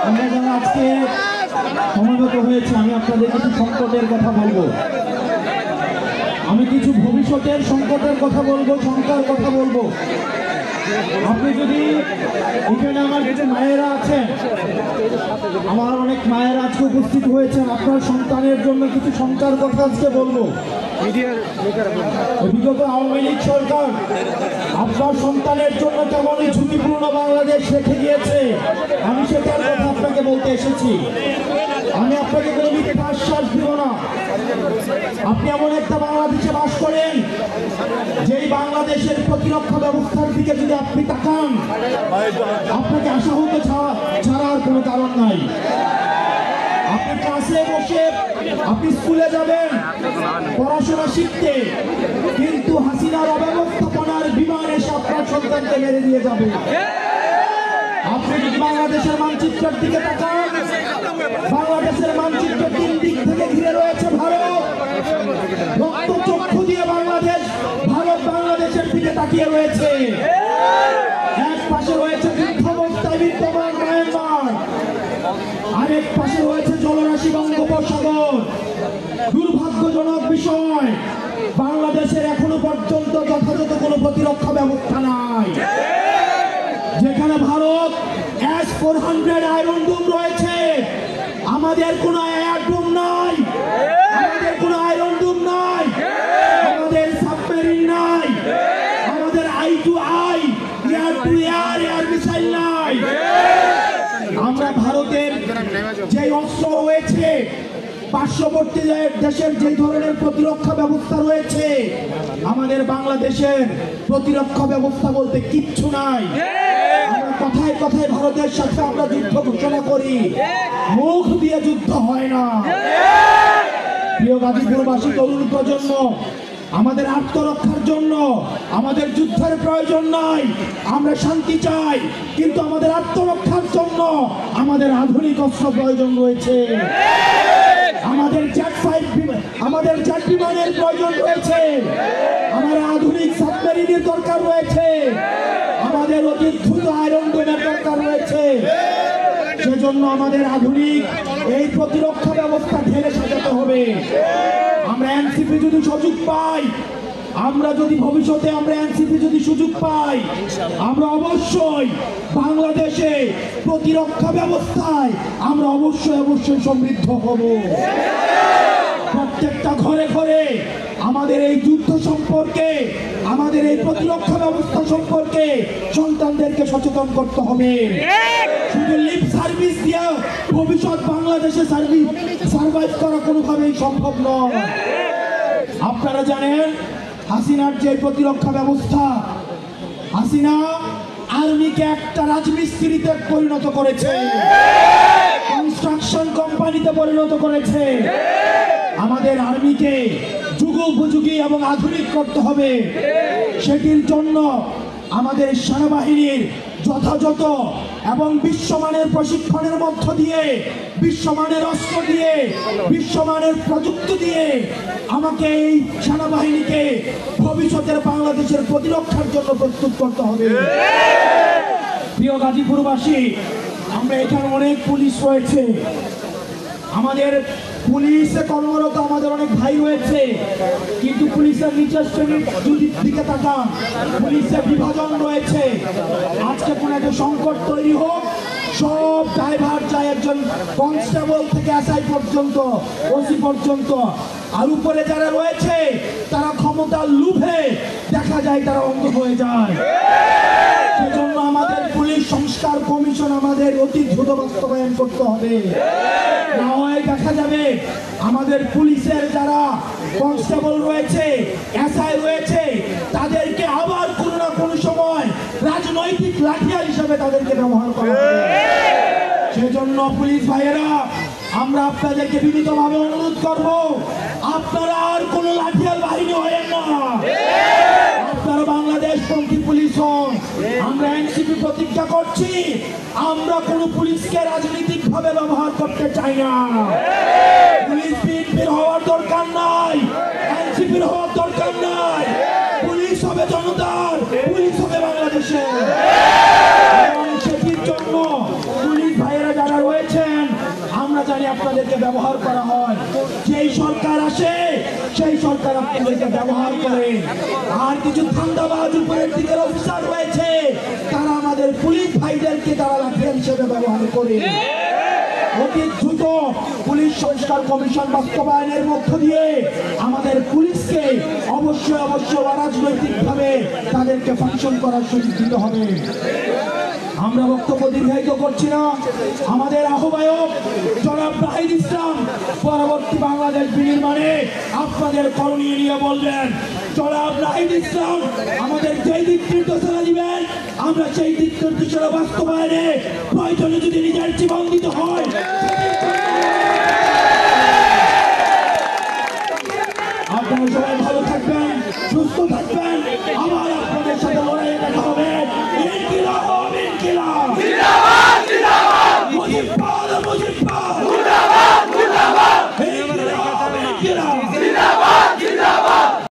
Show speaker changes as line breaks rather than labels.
আমরা যারা আজকে সমবেত হয়েছে, আমি আপনাদের কিছু সংকটের কথা বলবো, আমি কিছু ভবিষ্যতের সংকটের কথা বলবো, শঙ্কার কথা বলবো। আপনি যদি এখানে আমার কিছু মায়েরা আছেন, আমার অনেক মায়েরা আজকে উপস্থিত হয়েছেন, আপনার সন্তানের জন্য কিছু শঙ্কার কথা আজকে বলবো। বিগত আওয়ামী লীগ সরকার আপনার সন্তানের জন্য কেমন ঝুঁকিপূর্ণ বাংলাদেশ রেখে গিয়েছে, আমি সেটার কথা আপনাকে বলতে এসেছি। আমি আপনাকে কোনো মিথ্যা আশ্বাস দিব না। আপনি এমন একটা বাংলাদেশে বাস করেন, যেই বাংলাদেশের প্রতিরক্ষা ব্যবস্থার দিকে যদি আপনি তাকান, আপনাকে আশাহত ছাড়ার কোনো কারণ নাই। আপনি ক্লাসে বসে আপনি স্কুলে যাবেন পড়াশোনা শিখতে, কিন্তু হাসিনার অব্যবস্থাপনার বিমান এসে আপনার সন্তানকে মেরে দিয়ে যাবে। আপনি যদি বাংলাদেশের মানচিত্রের দিকে তাকান, বাংলাদেশের মানচিত্র তিন দিক থেকে ঘিরে রয়েছে ভারত। রক্ত চক্ষু দিয়ে ভারত বাংলাদেশের দিকে তাকিয়ে রয়েছে। এক পাশে রয়েছে যুদ্ধাবস্থায় বিদ্যমান মায়ানমার, আরেক পাশে রয়েছে জলরাশি বঙ্গোপসাগর। দুর্ভাগ্যজনক বিষয়, বাংলাদেশের এখনো পর্যন্ত যথাযথ কোনো প্রতিরক্ষা ব্যবস্থা নাই। যেখানে ভারত S-400 আয়রন ডোম রয়েছে, আমাদের কোনো এয়ার ডোম নাই, আমাদের কোনো আয়রন ডোম নাই, আমাদের সাবমেরিন নাই, আমাদের I-to-I air two air missile নাই। আমরা ভারতের যে অস্ত্র রয়েছে, পার্শ্ববর্তী দেশের যে ধরনের প্রতিরক্ষা ব্যবস্থা রয়েছে, আমাদের বাংলাদেশের প্রতিরক্ষা ব্যবস্থা বলতে কিচ্ছু নাই। আমরা কথায় কথায় ভারতের সাথে আমরা যুদ্ধ ঘোষণা করি, মুখ দিয়ে যুদ্ধ হয় না। প্রিয় গাজীপুরবাসী, তরুণ প্রজন্ম, আমাদের আত্মরক্ষার জন্য আমাদের যুদ্ধের প্রয়োজন নাই। আমরা শান্তি চাই, কিন্তু আমাদের আত্মরক্ষার জন্য আমাদের আধুনিক অস্ত্র প্রয়োজন রয়েছে। আমাদের জেট বিমানের প্রয়োজন রয়েছে, আমাদের আধুনিক সাবমেরিনের দরকার রয়েছে, আমাদের অতি দ্রুত আয়রন ডোমের দরকার রয়েছে। সেজন্য আমাদের আধুনিক এই প্রতিরক্ষা ব্যবস্থা ঢেলে সাজাতে হবে। আমরা এনসিপি যদি সুযোগ পাই, আমরা যদি ভবিষ্যতে এনসিপি যদি সুযোগ পাই, আমরা অবশ্যই বাংলাদেশে প্রতিরক্ষা ব্যবস্থায় আমরা অবশ্যই সমৃদ্ধ হব। প্রত্যেকটা ঘরে ঘরে আমাদের এই যুদ্ধ সম্পর্কে, আমাদের এই প্রতিরক্ষা ব্যবস্থা সম্পর্কে সন্তানদেরকে সচেতন করতে হবে। শুধু লিপ সার্ভিস দিয়ে ভবিষ্যৎ বাংলাদেশে সার্ভাইভ করা কোনোভাবেই সম্ভব নয়। আপনারা জানেন, হাসিনার যে প্রতিরক্ষা ব্যবস্থা, হাসিনা আর্মিকে একটা রাজমিস্ত্রিতে পরিণত করেছে, কনস্ট্রাকশন কোম্পানিতে পরিণত করেছে। আমাদের আর্মিকে যুগোপযোগী এবং আধুনিক করতে হবে। সেটির জন্য আমাদের সেনাবাহিনীর যথাযথ এবং বিশ্বমানের প্রশিক্ষণের মধ্য দিয়ে, বিশ্বমানের অস্ত্র দিয়ে, বিশ্বমানের প্রযুক্তি দিয়ে আমাকে এই সেনাবাহিনীকে ভবিষ্যতের বাংলাদেশের প্রতিরক্ষার জন্য প্রস্তুত করতে হবে। প্রিয় গাজীপুরবাসী, আমরা এখানে অনেক পুলিশ রয়েছে, আমাদের পুলিশে কর্মরত আমাদের অনেক ভাই রয়েছে, কিন্তু পুলিশের নিচের শ্রেণীর যদি দিকে তাকান, পুলিশের বিভাজন রয়েছে। আজকে কোন একটা সংকট তৈরি হোক, সব ড্রাইভার যায় একজন কনস্টেবল থেকে এসআই পর্যন্ত, ওসি পর্যন্ত, আর উপরে যারা রয়েছে তারা ক্ষমতার লোভে দেখা যায় তারা অন্ধ হয়ে যায়। সেজন্য আমাদের পুলিশ সংস্কার কমিশন আমাদের অতি দ্রুত বাস্তবায়ন করতে হবে। না হয় দেখা যাবে আমাদের পুলিশের যারা কনস্টেবল রয়েছে, এসআই রয়েছে, তাদেরকে আবার কোনো না কোনো সময় রাজনৈতিক লাঠিয়াল হিসেবে তাদেরকে ব্যবহার করা হবে। সেজন্য পুলিশ ভাইয়েরা, আমরা আপনাদেরকে বিনীতভাবে অনুরোধ করব, আপনারা আর কোনো লাঠিয়াল বাহিনী হয়েন না, আপনারা বাংলাদেশপন্থী পুলিশ হন। আমরা এনসিপি প্রতিজ্ঞা করছি, আমরা কোনো পুলিশকে রাজনৈতিক ভাবে ব্যবহার করতে চাই না। পুলিশ বিএনপির হওয়ার দরকার নাই, এনসিপির হওয়ার দরকার নাই। পুলিশ হবে জনতার, পুলিশ হবে বাংলাদেশের। সেটির জন্য পুলিশ ভাইয়েরা যারা যারা রয়েছেন আমরা জানি আপনাদেরকে ব্যবহার করা হয়। যেই সরকার আসে সেই সরকার আপনাদেরকে ব্যবহার করে। আর কিছু ধান্দাবাজ উপরের দিকের অফিসার রয়েছে, তারা আমাদের পুলিশ ভাইদেরকে তারা লাঠিয়াল হিসেবে ব্যবহার করে। অতি দ্রুত পুলিশ সংস্কার কমিশন বাস্তবায়নের মধ্য দিয়ে আমাদের পুলিশকে অবশ্যই অরাজনৈতিকভাবে তাদেরকে ফাংশন করার সুযোগ দিতে হবে। আমরা বক্তব্য দীর্ঘায়িত করছি না। আমাদের আহ্বায়ক জনাব নাহিদ ইসলাম পরবর্তী বাংলাদেশ বিনির্মাণে আপনাদের করণীয় নিয়ে বলবেন। জনাব নাহিদ ইসলাম আমাদের যেই দিক নির্দেশনা দিবেন আমরা সেই দিক নির্দেশনা বাস্তবায়নে প্রয়োজনে যদি নিজের জীবন দিতে হয়। আপনারা সবাই ভালো থাকবেন, সুস্থ থাকবেন। আবার আপনাদের সাথে লড়াইয়ে দেখা হবে। ইনকিলাব ইনকিলাব জিন্দাবাদ জিন্দাবাদ মুজিববাদ মুজিববাদ।